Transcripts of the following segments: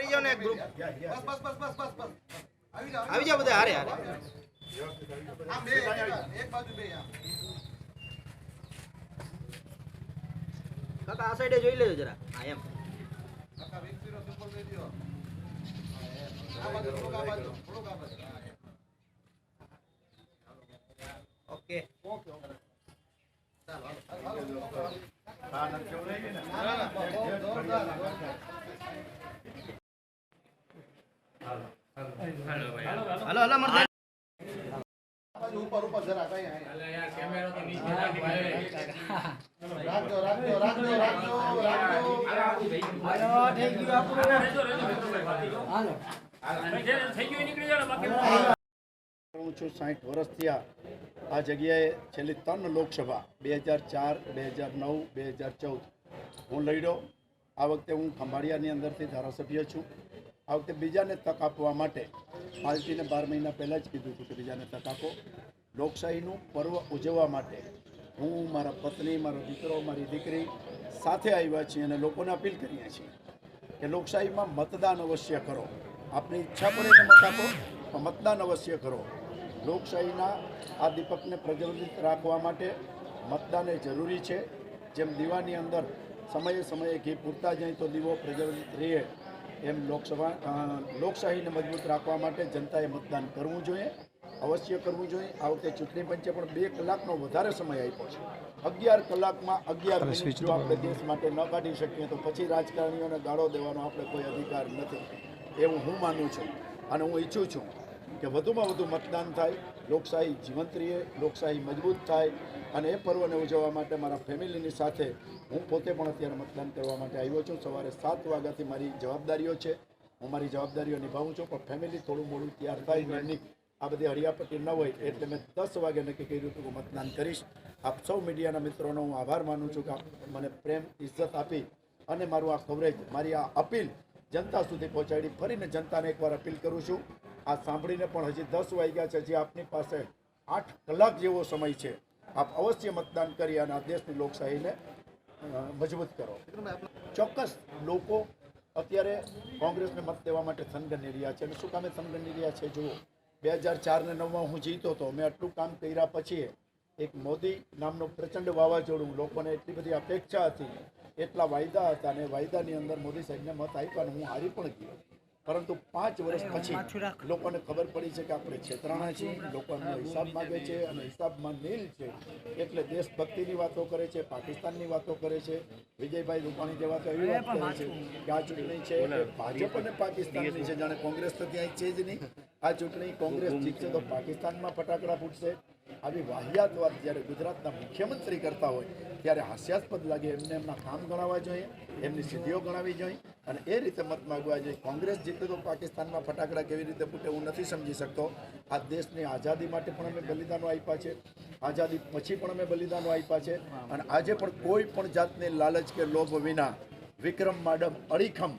કરી જાઓ ને ગ્રુપ આવી જાઓ બધા હારે હારે કાકા આ સાઈડે જોઈ લેજો જરા હા એમ ઓકે हेलो हेलो मन ऊपर ऊपर जरा कहीं है यार कैमरा तो नीचे राख दो हेलो थैंक यू आपको हेलो થઈ ગયું નીકળી જાવ બાકી હું છું 60 વર્ષ થયા આ જગ્યાએ છેલ્લી 3 લોકસભા 2004 2009 2014 હું લડ્યો આ વખતે હું ખંભાળિયાની અંદરથી ધારાસભ્ય છું આ વખતે બીજાને તક આપવા માટે પાર્ટીને 12 મહિના પહેલાં જ કીધું હતું કે બીજાને તક આપો લોકશાહીનું પર્વ ઉજવવા માટે હું મારા પત્ની મારો દીકરો મારી દીકરી સાથે આવ્યા છીએ અને લોકોને અપીલ કરીએ છીએ કે લોકશાહીમાં મતદાન અવશ્ય કરો આપની ઈચ્છા પડે તો મત આપો પણ મતદાન અવશ્ય કરો લોકશાહીના આ દીપકને પ્રજ્વલિત રાખવા માટે મતદાન એ જરૂરી છે જેમ દીવાની અંદર સમયે સમયે ઘી પૂરતા જાય તો દીવો પ્રજ્વલિત રહે એમ લોકશાહીને મજબૂત રાખવા માટે જનતાએ મતદાન કરવું જોઈએ અવશ્ય કરવું જોઈએ આ વખતે ચૂંટણી પંચે પણ 2 કલાકનો વધારે સમય આપ્યો છે 11 કલાકમાં 11 મિનિટ જો આપણે દેશ માટે ન કાઢી શકીએ તો પછી રાજકારણીઓને ગાળો દેવાનો આપણે કોઈ અધિકાર નથી એવું હું માનું છું અને હું ઈચ્છું છું કે વધુમાં વધુ મતદાન થાય લોકશાહી જીવંત રહે લોકશાહી મજબૂત થાય અને એ પર્વને ઉજવવા માટે મારા ફેમિલીની સાથે હું પોતે પણ અત્યારે મતદાન કરવા માટે આવ્યો છું સવારે 7 વાગ્યાથી મારી જવાબદારીઓ છે હું મારી જવાબદારીઓ નિભાવું છું પણ ફેમિલી થોડું મોડું તૈયાર થાય એમની આ બધી હરિયાપટ્ટી ન હોય એટલે મેં 10 વાગે નક્કી કર્યું હતું કે મતદાન કરીશ આપ સૌ મીડિયાના મિત્રોનો હું આભાર માનું છું કે મને પ્રેમ ઇજ્જત આપી અને મારું આ કવરેજ મારી આ અપીલ જનતા સુધી પહોંચાડી ફરીને જનતાને એકવાર અપીલ કરું છું આ સાંભળીને પણ હજી 10 વાગ્યા છે હજી આપની પાસે 8 કલાક જેવો સમય છે આપ અવશ્ય મતદાન કરી અને આ દેશની લોકશાહીને મજબૂત કરો ચોક્કસ લોકો અત્યારે કોંગ્રેસને મત દેવા માટે થનગની રહ્યા છે અને શું કામે થનગની રહ્યા છે જુઓ 2004 ને 9માં હું જીતો હતો મેં આટલું કામ કર્યા પછી એક મોદી નામનું પ્રચંડ વાવાઝોડું લોકોને એટલી બધી અપેક્ષા હતી એટલા વાયદા હતા અને વાયદાની અંદર મોદી સાહેબને મત આપ્યા અને હું હારી પણ ગયો પરંતુ 5 વર્ષ પછી લોકોને ખબર પડી છે કે આપણે છેતરાણા છીએ લોકો એમનો હિસાબ માગે છે અને હિસાબમાં નીલ છે એટલે દેશભક્તિની વાતો કરે છે પાકિસ્તાનની વાતો કરે છે વિજયભાઈ રૂપાણી જેવા તો એવી વાત કરે છે કે આ ચૂંટણી છે ભાજપ અને પાકિસ્તાનની છે જાણે કોંગ્રેસ તો ક્યાંય છે જ નહીં આ ચૂંટણી કોંગ્રેસ જીતશે તો પાકિસ્તાનમાં ફટાકડા ફૂટશે આવી વાહિયાત વાત જ્યારે ગુજરાતના મુખ્યમંત્રી કરતા હોય ત્યારે હાસ્યાસ્પદ લાગે એમને એમના કામ ગણાવવા જોઈએ એમની સિદ્ધિઓ ગણાવવી જોઈએ અને એ રીતે મત માગવા જોઈએ કોંગ્રેસ જીતે તો પાકિસ્તાનમાં ફટાકડા કેવી રીતે ફૂટે હું નથી સમજી શકતો આ દેશની આઝાદી માટે પણ અમે બલિદાનો આપ્યા છે આઝાદી પછી પણ અમે બલિદાનો આપ્યા છે અને આજે પણ કોઈ પણ જાતની લાલચ કે લોભ વિના વિક્રમ માડમ અડીખમ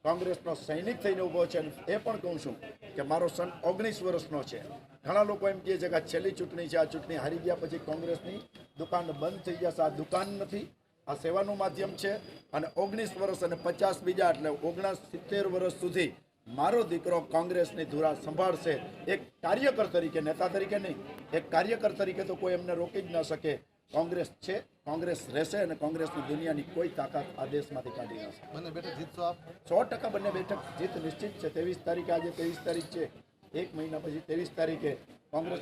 કોંગ્રેસનો સૈનિક થઈને ઊભો છે અને એ પણ કહું છું કે મારો સન 19 વર્ષનો છે ઘણા લોકો એમ કહે છે કે આ છેલ્લી ચૂંટણી છે આ ચૂંટણી હારી ગયા પછી કોંગ્રેસની દુકાન બંધ થઈ જશે આ દુકાન નથી આ સેવાનું માધ્યમ છે અને 19 વર્ષ અને 50 બીજા એટલે 69 વર્ષ સુધી મારો દીકરો કોંગ્રેસની ધુરા સંભાળશે એક કાર્યકર તરીકે નેતા તરીકે નહીં એક કાર્યકર તરીકે તો કોઈ એમને રોકી જ ન શકે કોંગ્રેસ છે કોંગ્રેસ રહેશે અને કોંગ્રેસની દુનિયાની કોઈ તાકાત આ દેશમાંથી કાઢી ન શકે બંને બેઠક જીતશો આપ 100% બંને બેઠક જીત નિશ્ચિત છે 23 તારીખે આજે 23 તારીખ છે એક મહિના પછી 23 તારીખે કોંગ્રેસ